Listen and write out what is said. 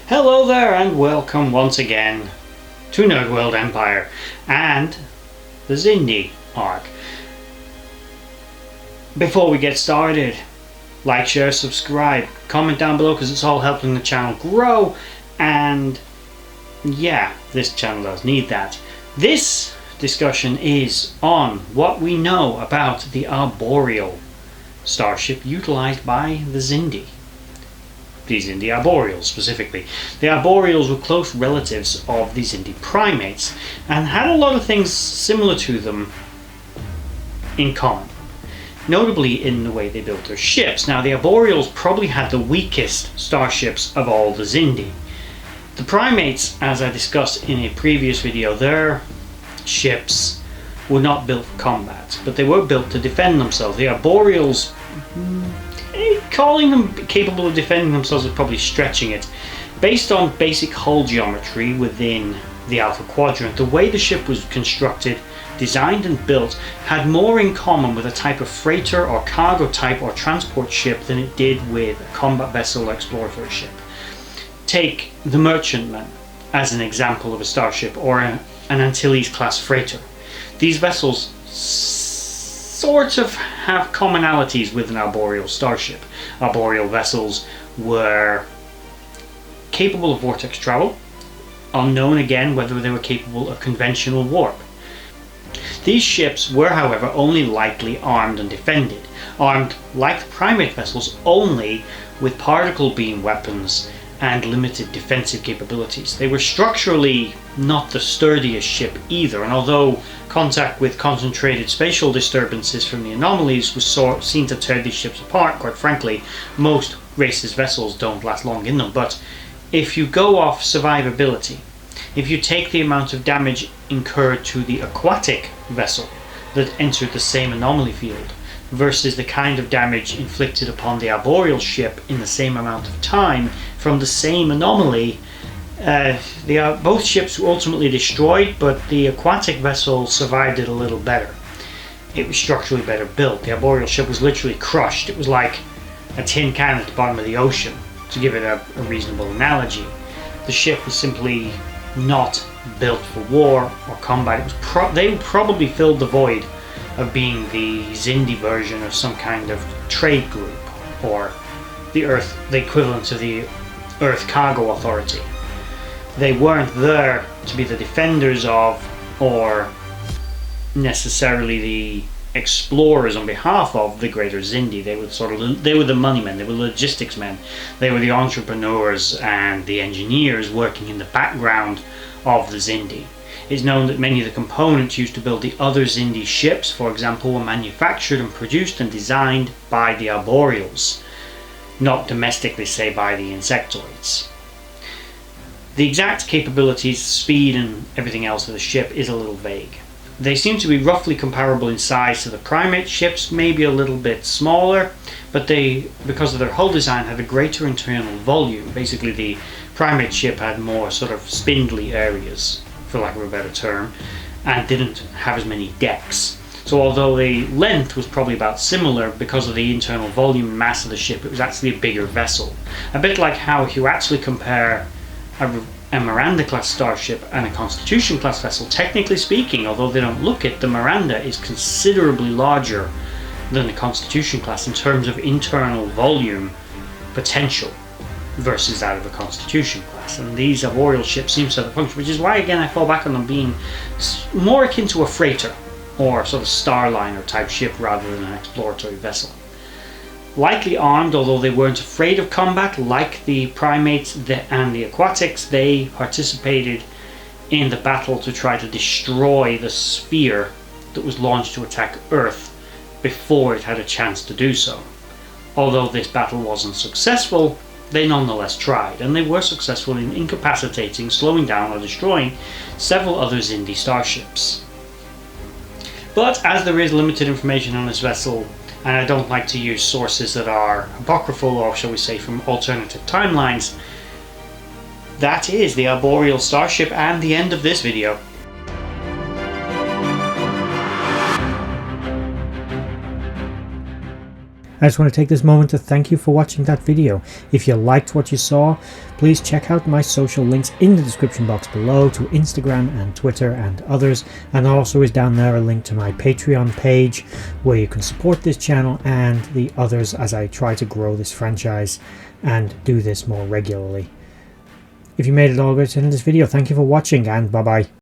Hello there and welcome once again to Nerd World Empire and the Xindi arc. Before we get started, like, share, subscribe, comment down below because it's all helping the channel grow, and yeah, this channel does need that. This discussion is on what we know about the Arboreal starship utilized by the Xindi. The Xindi Arboreals specifically. The Arboreals were close relatives of the Xindi primates and had a lot of things similar to them in common, notably in the way they built their ships. Now, the Arboreals probably had the weakest starships of all the Xindi. The primates, as I discussed in a previous video, their ships were not built for combat, but they were built to defend themselves. The Arboreals, calling them capable of defending themselves is probably stretching it. Based on basic hull geometry within the Alpha Quadrant, the way the ship was constructed, designed and built had more in common with a type of freighter or cargo type or transport ship than it did with a combat vessel or exploratory ship. Take the Merchantman as an example of a starship, or an Antilles class freighter. These vessels sort of have commonalities with an Arboreal starship. Arboreal vessels were capable of vortex travel, unknown again whether they were capable of conventional warp. These ships were, however, only lightly armed and defended, armed like the primate vessels only with particle beam weapons and limited defensive capabilities. They were structurally not the sturdiest ship either, and although contact with concentrated spatial disturbances from the anomalies was seen to tear these ships apart, quite frankly, most races' vessels don't last long in them. But if you go off survivability, if you take the amount of damage incurred to the aquatic vessel that entered the same anomaly field versus the kind of damage inflicted upon the Arboreal ship in the same amount of time from the same anomaly, both ships were ultimately destroyed, but the aquatic vessel survived it a little better. It was structurally better built. The Arboreal ship was literally crushed. It was like a tin can at the bottom of the ocean, to give it a reasonable analogy. The ship was simply not built for war or combat. It was they probably filled the void of being the Xindi version of some kind of trade group, or the equivalent of the Earth Cargo Authority. They weren't there to be the defenders of, or necessarily the explorers on behalf of, the greater Xindi. They were the money men, they were logistics men, they were the entrepreneurs and the engineers working in the background of the Xindi. It's known that many of the components used to build the other Xindi ships, for example, were manufactured and produced and designed by the Arboreals, not domestically, say, by the insectoids. The exact capabilities, speed and everything else of the ship is a little vague. They seem to be roughly comparable in size to the primate ships, maybe a little bit smaller, but they, because of their hull design, had a greater internal volume. Basically, the primate ship had more sort of spindly areas, for lack of a better term, and didn't have as many decks. So although the length was probably about similar, because of the internal volume and mass of the ship, it was actually a bigger vessel. A bit like how if you actually compare a Miranda class starship and a Constitution class vessel, technically speaking, although they don't look it, the Miranda is considerably larger than the Constitution class in terms of internal volume potential versus that of a Constitution class. And these Arboreal ships seem to have a function, which is why again I fall back on them being more akin to a freighter or sort of starliner type ship rather than an exploratory vessel. Likely armed, although they weren't afraid of combat like the primates and the aquatics, they participated in the battle to try to destroy the sphere that was launched to attack Earth before it had a chance to do so. Although this battle wasn't successful, they nonetheless tried, and they were successful in incapacitating, slowing down or destroying several other Xindi starships. But as there is limited information on this vessel, and I don't like to use sources that are apocryphal, or shall we say from alternative timelines, that is the Arboreal starship and the end of this video. I just want to take this moment to thank you for watching that video. If you liked what you saw, please check out my social links in the description box below to Instagram and Twitter and others, and also is down there a link to my Patreon page where you can support this channel and the others as I try to grow this franchise and do this more regularly. If you made it all the way to the end of this video, thank you for watching, and bye bye.